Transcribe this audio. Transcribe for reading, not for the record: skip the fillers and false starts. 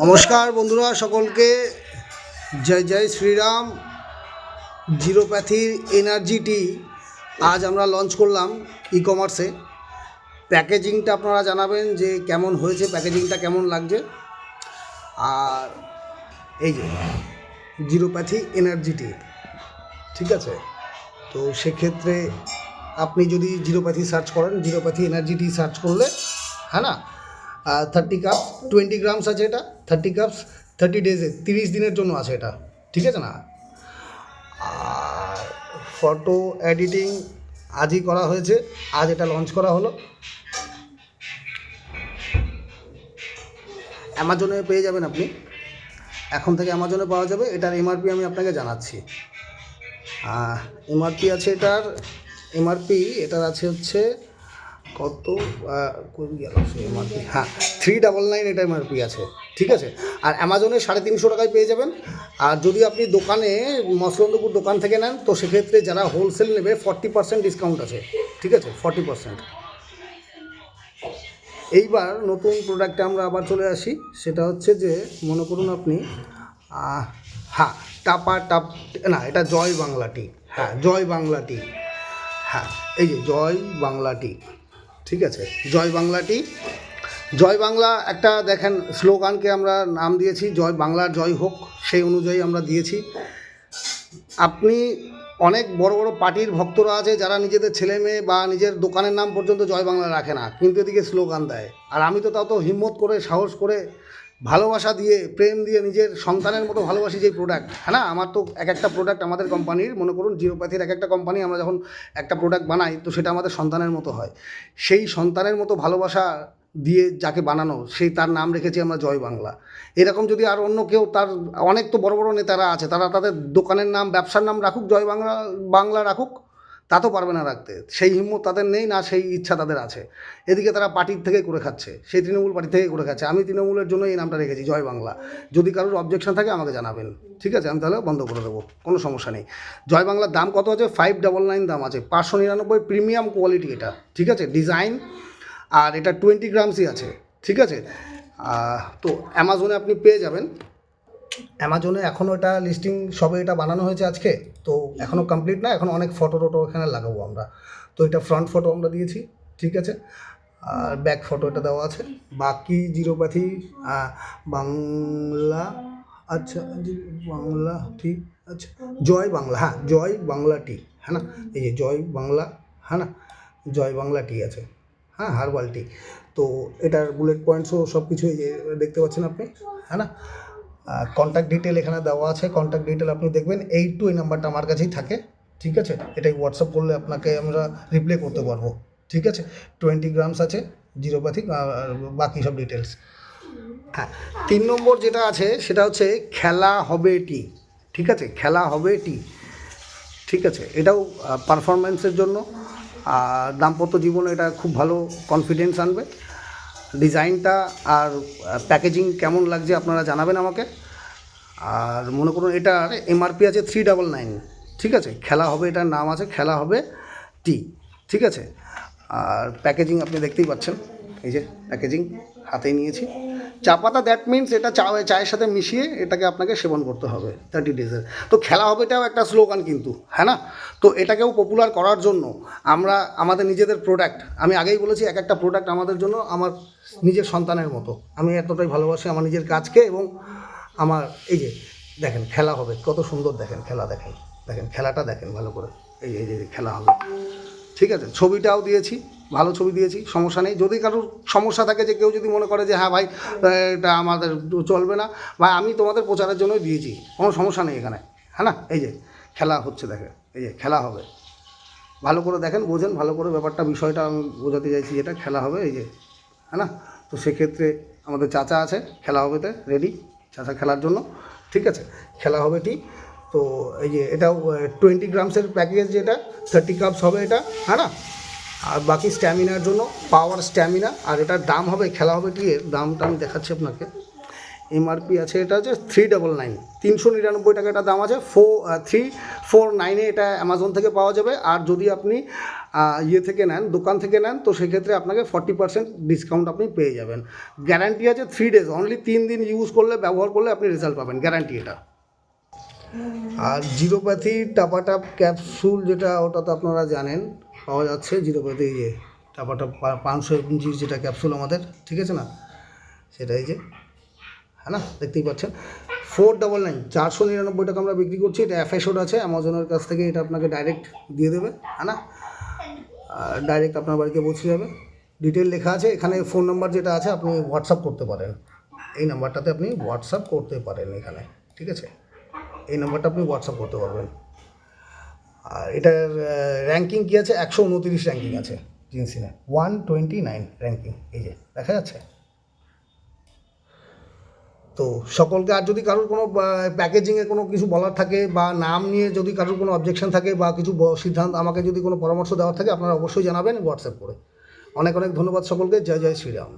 নমস্কার বন্ধুরা, সকলকে জয় জয় শ্রীরাম। জিরোপ্যাথির এনার্জি টি আজ আমরা লঞ্চ করলাম ই কমার্সে। প্যাকেজিংটা আপনারা জানাবেন যে কেমন হয়েছে, প্যাকেজিংটা কেমন লাগছে। আর এই যে জিরোপ্যাথি এনার্জি টি, ঠিক আছে। তো সেক্ষেত্রে আপনি যদি জিরোপ্যাথি সার্চ করেন, জিরোপ্যাথি এনার্জি টি সার্চ করলে, হ্যাঁ না, 30 কাপ 20 গ্রামস আছে এটা। 30 কাপস 30 ডেজে, 30 দিনের জন্য আছে এটা, ঠিক আছে না। আর ফটো এডিটিং আজই করা হয়েছে, আজ এটা লঞ্চ করা হলো। অ্যামাজনে পেয়ে যাবেন আপনি, এখন থেকে অ্যামাজনে পাওয়া যাবে। এটার এমআরপি আমি আপনাকে জানাচ্ছি। এমআরপি আছে এটার, এটার আছে হচ্ছে কত, গেল এমআরপি, হ্যাঁ 399 এটা এমআরপি আছে, ঠিক আছে। আর অ্যামাজনে 350 টাকায় পেয়ে যাবেন। আর যদি আপনি দোকানে মসলন্দপুর দোকান থেকে নেন, তো সেক্ষেত্রে যারা হোলসেল নেবে 40% ডিসকাউন্ট আছে, ঠিক আছে, 40%। এইবার নতুন প্রোডাক্টে আমরা আবার চলে আসি। সেটা হচ্ছে যে মনে করুন আপনি, হ্যাঁ না, এটা জয় বাংলা টি, হ্যাঁ জয় বাংলা টি, হ্যাঁ এই যে জয় বাংলা টি, ঠিক আছে। জয় বাংলা টি, জয় বাংলা একটা দেখেন স্লোগানকে আমরা নাম দিয়েছি, জয় বাংলার জয় হোক, সেই অনুযায়ী আমরা দিয়েছি। আপনি অনেক বড় বড় পার্টির ভক্তরা আছে যারা নিজেদের ছেলে মেয়ে বা নিজের দোকানের নাম পর্যন্ত জয় বাংলা রাখে না, কিন্তু এদিকে স্লোগান দেয়। আর আমি তো তাও তো হিম্মত করে, সাহস করে, ভালোবাসা দিয়ে, প্রেম দিয়ে নিজের সন্তানের মতো ভালোবাসি যে প্রোডাক্ট, হ্যাঁ না। আমার তো এক একটা প্রোডাক্ট আমাদের কোম্পানির, মনে করুন জিরোপ্যাথির এক একটা কোম্পানি, আমরা যখন একটা প্রোডাক্ট বানাই তো সেটা আমাদের সন্তানের মতো হয়। সেই সন্তানের মতো ভালোবাসা দিয়ে যাকে বানানো, সেই তার নাম রেখেছি আমরা জয় বাংলা। এরকম যদি আর অন্য কেউ, তার অনেক তো বড় বড় নেতারা আছে, তারা তাদের দোকানের নাম, ব্যবসার নাম রাখুক জয় বাংলা, বাংলা রাখুক, তা তো পারবে না রাখতে। সেই হিম্মত তাদের নেই, না সেই ইচ্ছা তাদের আছে। এদিকে তারা পার্টির থেকে করে খাচ্ছে, সেই তৃণমূল পার্টি থেকে করে খাচ্ছে। আমি তৃণমূলের জন্য এই নামটা রেখেছি জয় বাংলা। যদি কারোর অবজেকশন থাকে আমাকে জানাবেন, ঠিক আছে, আমি তাহলে বন্ধ করে দেবো, কোনো সমস্যা নেই। জয় বাংলার দাম কত আছে? 599 দাম আছে, 599 প্রিমিয়াম কোয়ালিটি এটা, ঠিক আছে, ডিজাইন। আর এটা 20 গ্রামসই আছে, ঠিক আছে। তো অ্যামাজনে আপনি পেয়ে যাবেন। অ্যামাজনে এখনও এটা লিস্টিং, সবে এটা বানানো হয়েছে আজকে, তো এখনও কমপ্লিট না, এখন অনেক ফটো টটো এখানে লাগাবো আমরা। তো এটা ফ্রন্ট ফটো আমরা দিয়েছি, ঠিক আছে। আর ব্যাক ফটো এটা দেওয়া আছে। বাকি জিরোপ্যাথি বাংলা, আচ্ছা বাংলা ঠিক, আচ্ছা জয় বাংলা, হ্যাঁ জয় বাংলা টি, হ্যাঁ না, এই যে জয় বাংলা, হ্যাঁ না, জয় বাংলা টি আছে, হ্যাঁ হার্বাল টি। তো এটার বুলেট পয়েন্টসও সব কিছু এই যে দেখতে পাচ্ছেন আপনি, হ্যাঁ না। কন্ট্যাক্ট ডিটেল এখানে দেওয়া আছে, কন্ট্যাক্ট ডিটেল আপনি দেখবেন। 82 এই নাম্বারটা আমার কাছেই থাকে, ঠিক আছে। এটাই হোয়াটসঅ্যাপ করলে আপনাকে আমরা রিপ্লাই করতে পারবো, ঠিক আছে। 20 গ্রামস আছে জিরোপ্যাথিক, আর বাকি সব ডিটেলস। হ্যাঁ, 3 নম্বর যেটা আছে সেটা হচ্ছে খেলা হবে টি, ঠিক আছে, খেলা হবে টি, ঠিক আছে। এটাও পারফরমেন্সের জন্য, আর দাম্পত্য জীবনে এটা খুব ভালো কনফিডেন্স আনবে। ডিজাইনটা আর প্যাকেজিং কেমন লাগছে আপনারা জানাবেন আমাকে। আর মনে করুন এটার এমআরপি আছে 399, ঠিক আছে। খেলা হবে, এটার নাম আছে খেলা হবে টি, ঠিক আছে। আর প্যাকেজিং আপনি দেখতেই পাচ্ছেন, এই যে প্যাকেজিং হাতেই নিয়েছি। চা পাতা, দ্যাট মিনস এটা চায়ের সাথে মিশিয়ে এটাকে আপনাকে সেবন করতে হবে 30 ডেজের। তো খেলা হবে এটাও একটা স্লোগান কিন্তু, হ্যাঁ না। তো এটাকেও পপুলার করার জন্য আমরা আমাদের নিজেদের প্রোডাক্ট, আমি আগেই বলেছি, এক একটা প্রোডাক্ট আমাদের জন্য আমার নিজের সন্তানের মতো। আমি এতটাই ভালোবাসি আমার নিজের কাজকে। এবং আমার এই যে দেখেন খেলা হবে, কত সুন্দর দেখেন খেলা, দেখেন দেখেন খেলাটা দেখেন ভালো করে, এই এই যে খেলা হবে, ঠিক আছে। ছবিটাও দিয়েছি, ভালো ছবি দিয়েছি, সমস্যা নেই। যদি কারোর সমস্যা থাকে, যে কেউ যদি মনে করে যে হ্যাঁ ভাই এটা আমাদের চলবে না, বা আমি তোমাদের প্রচারের জন্যই দিয়েছি, কোনো সমস্যা নেই এখানে, হ্যাঁ না। এই যে খেলা হচ্ছে, দেখেন এই যে খেলা হবে, ভালো করে দেখেন, বোঝেন ভালো করে ব্যাপারটা, বিষয়টা আমি বোঝাতে চাইছি, যেটা খেলা হবে, এই যে, হ্যাঁ না। তো সেক্ষেত্রে আমাদের চাচা আছে খেলা হবেতে রেডি, চাচা খেলার জন্য, ঠিক আছে। খেলা হবে ঠিক। তো এই যে এটাও 20 গ্রামসের প্যাকেজ, যেটা 30 কাপস হবে এটা, হ্যাঁ না। আর বাকি স্ট্যামিনার জন্য, পাওয়ার স্ট্যামিনা। আর এটার দাম হবে, খেলা হবে টি এর দামটা আমি দেখাচ্ছি আপনাকে। এমআরপি আছে এটা হচ্ছে 399, 399 টাকা এটা দাম আছে। 349 এটা অ্যামাজন থেকে পাওয়া যাবে। আর যদি আপনি ইয়ে থেকে নেন, দোকান থেকে নেন, তো সেক্ষেত্রে আপনাকে 40% ডিসকাউন্ট আপনি পেয়ে যাবেন। গ্যারান্টি আছে 3 days, অনলি 3 দিন ইউজ করলে, ব্যবহার করলে আপনি রেজাল্ট পাবেন, গ্যারান্টি এটা। আর জিরোপ্যাথি টাপাটাপ ক্যাপসুল যেটা, ওটা তো আপনারা জানেন পাওয়া যাচ্ছে। জিরোপ্যাথি যে টাপাটাপ 500 mg যেটা ক্যাপসুল আমাদের, ঠিক আছে না, সেটাই যে, হ্যাঁ না, দেখতেই পাচ্ছেন 499, 499 টাকা আমরা বিক্রি করছি। এটা FSO আছে, অ্যামাজনের কাছ থেকে এটা আপনাকে ডাইরেক্ট দিয়ে দেবে, হ্যাঁ না, ডাইরেক্ট আপনার বাড়িতে পৌঁছে যাবে। ডিটেল লেখা আছে এখানে। ফোন নাম্বার যেটা আছে আপনি হোয়াটসঅ্যাপ করতে পারেন, এই নাম্বারটাতে আপনি হোয়াটসঅ্যাপ করতে পারেন এখানে, ঠিক আছে, এই নাম্বারটা আপনি হোয়াটসঅ্যাপ করতে পারবেন। আর এটার র্যাঙ্কিং কী আছে, 129 র্যাঙ্কিং আছে জিনসিনে, 129 র্যাঙ্কিং, এই যে দেখা যাচ্ছে। তো সকলকে, আর যদি কারোর কোনো প্যাকেজিংয়ে কোনো কিছু বলার থাকে বা নাম নিয়ে যদি কারোর কোনো অবজেকশন থাকে বা কিছু সিদ্ধান্ত, আমাকে যদি কোনো পরামর্শ দেওয়ার থাকে, আপনারা অবশ্যই জানাবেন হোয়াটসঅ্যাপ করে। অনেক অনেক ধন্যবাদ সকলকে। জয় জয় শ্রীরাম।